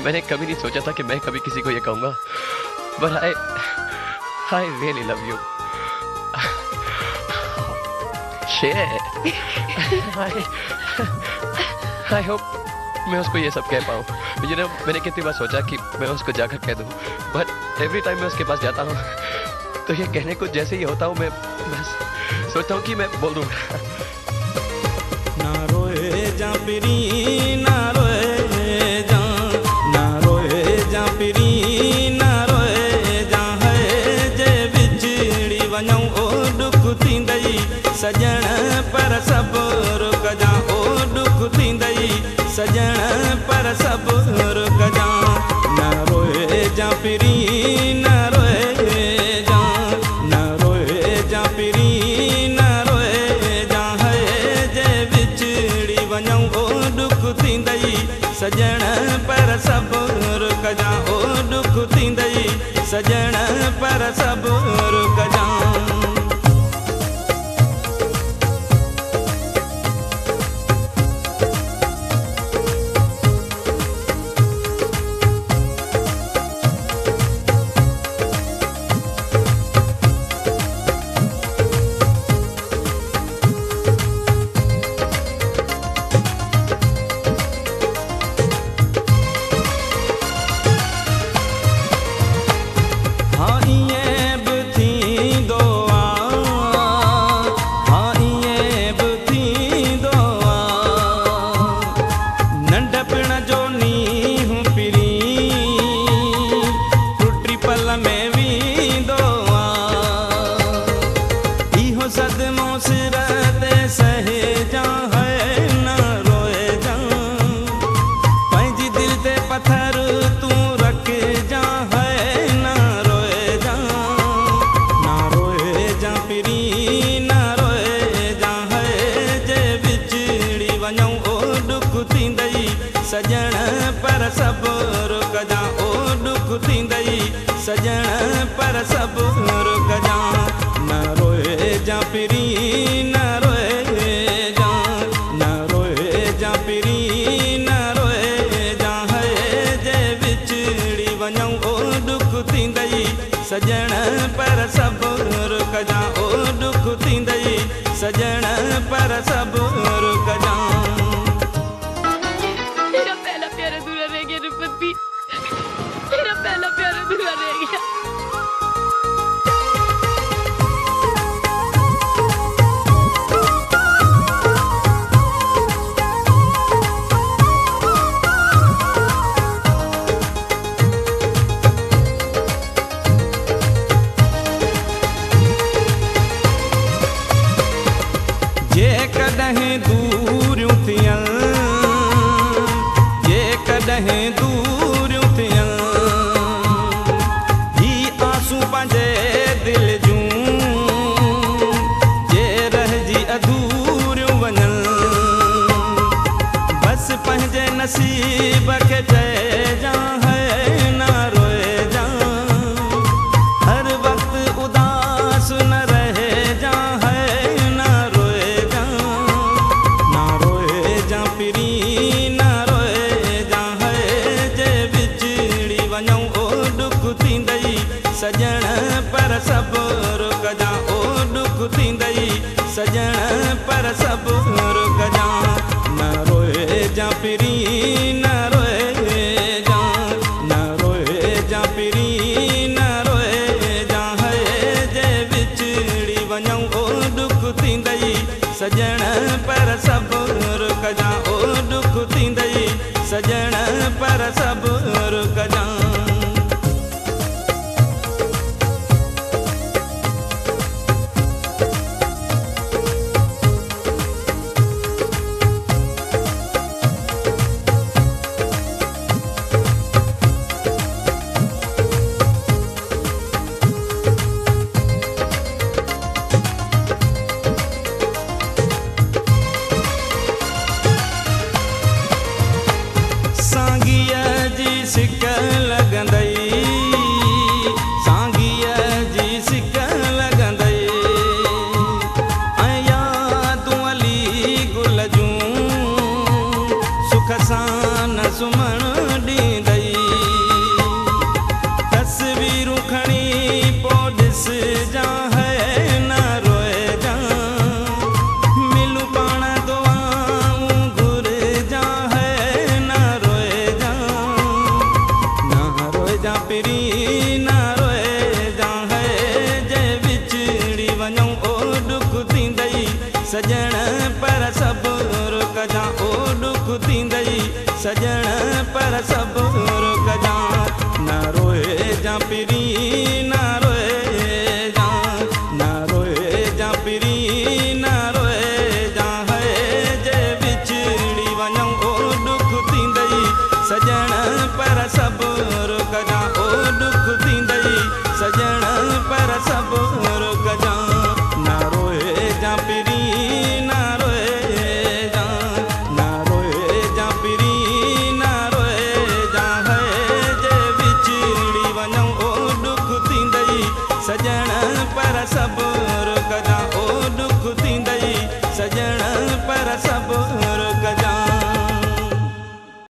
मैंने कभी नहीं सोचा था कि मैं कभी किसी को ये कहूँगा, but I really love you. Shit. I hope मैं उसको ये सब कह पाऊँ। मैंने कितनी बार सोचा कि मैं उसको जाकर कह दूँ, but every time मैं उसके पास जाता हूँ तो ये कहने को जैसे ही होता हूँ मैं बस सोचता हूँ कि मैं बोल दूँ। ना रोए जा पिरी, ना रोए जा, ना रोए जा पिरी, ना रोए जा है जे बिछड़ी वञूं ओ दुख थींदई सजण पर सब रुक जा, ओ दुख थींदई सजण पर सब रुक जा। ना रोए जा पिरी, ना रोए जा, ना रोए जा पिरी, ना रोए जा है जे बिछड़ी वञूं ओ दुख थींदई सजण पर सब रुक जा, ओ दुख थींदई सजण पर सब रुक जा। सजण पर सब रुक जा, ओ दुख थींदई सजण पर सब रुक जा। न रोए जा पिरी, न रोए जा, न रोए जा पिरी, न रोए जा है जे बिछड़ी वञूं ओ दुख थींदई सजण पर सब रुक जा, ओ दुख थींदई सजण पर सब रुक जा। मेरा पहला प्यार अधूरा रह गया। जे कॾहिं दूरियूं थियन, जे कॾहिं दूरियूं थियन, ही आंसू पंहिंजे दिल जूं जे रहिजी अधूरियूं वञन, बसि पंहिंजे नसीब खे चइजां है न रोए जा, हर वक़्तु उदास न रहे जा है न रोए जा। न रोए जा पिरी, न रोए जा है जे बिछड़ी वञूं ओ दुख थींदई सजण पर सब रुक जा, ओ दुख थींदई सजण पर सब रुक जा। न रोए जा पिरी, न रोए जा, न रोए जा पिरी, न रोए जा है जे बिछड़ी वञूं ओ दुख थींदई सजण पर सब रुक जा, ओ दुख थींदई सजण पर सब रुक जा। सांगीअ जी सिक लॻंदई, सांगीअ जी सिक लॻंदई, ऐं यादूं अली गुल जूं सुख सां न सुम्हण ॾींदई। सजण पर सब रुक जा ना रोए जा पिरी ना रोए जा ना रोए जा पिरी ना रोए जा है जे बिछड़ी वञूं ओ दुख थींदई सजण पर सब रुक जा ओ दुख थींदई सजण पर सब रुक जा ना रोए जा पिरी ना रोए जा ना रोए जा पिरी ना रोए जा है जे बिछड़ी वञूं ओ दुख थींदई सजण पर सब